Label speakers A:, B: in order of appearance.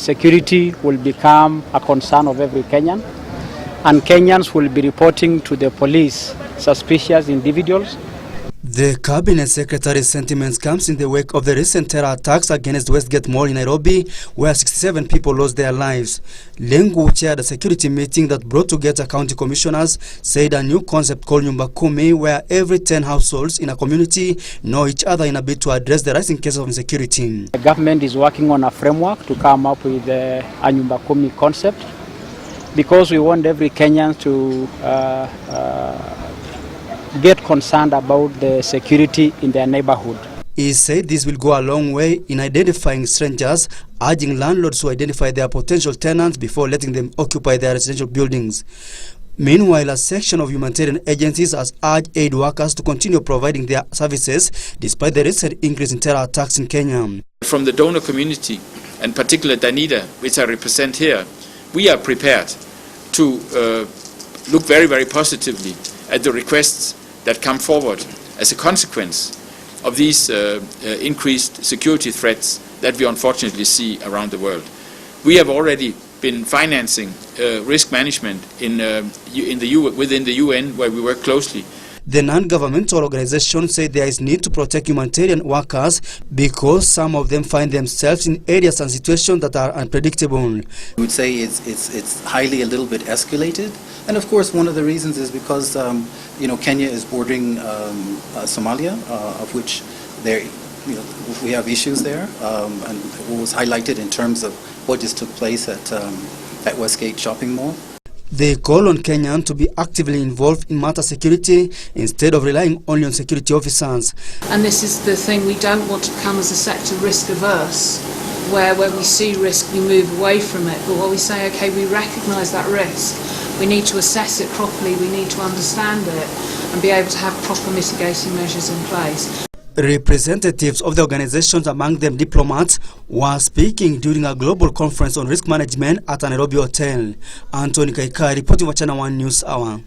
A: security will become a concern of every Kenyan, and Kenyans will be reporting to the police suspicious individuals.
B: The Cabinet Secretary's sentiments comes in the wake of the recent terror attacks against Westgate Mall in Nairobi, where 67 people lost their lives. Lenku chaired a security meeting that brought together county commissioners, said a new concept called Nyumba Kumi, where every 10 households in a community know each other in a bid to address the rising cases of insecurity.
A: The government is working on a framework to come up with a Nyumba Kumi concept, because we want every Kenyan to get concerned about the security in their neighborhood.
B: He said this will go a long way in identifying strangers, urging landlords to identify their potential tenants before letting them occupy their residential buildings. Meanwhile, a section of humanitarian agencies has urged aid workers to continue providing their services despite the recent increase in terror attacks in Kenya.
C: From the donor community, and particularly Danida, which I represent here, we are prepared to look very, very positively at the requests that come forward as a consequence of these increased security threats that we unfortunately see around the world. We have already been financing risk management within the UN, where we work closely.
B: The non-governmental organization said there is need to protect humanitarian workers because some of them find themselves in areas and situations that are unpredictable.
D: We would say it's highly a little bit escalated, and of course one of the reasons is because Kenya is bordering Somalia, of which we have issues there, and what was highlighted in terms of what just took place at Westgate Shopping Mall.
B: They call on Kenyans to be actively involved in matter security instead of relying only on security officers.
E: And this is the thing, we don't want to become as a sector risk averse, where we see risk we move away from it, but while we say, okay, we recognise that risk, we need to assess it properly, we need to understand it and be able to have proper mitigating measures in place.
B: Representatives of the organizations, among them diplomats, were speaking during a global conference on risk management at a Nairobi hotel. Anthony Kaikai reporting for Channel 1 News Hour.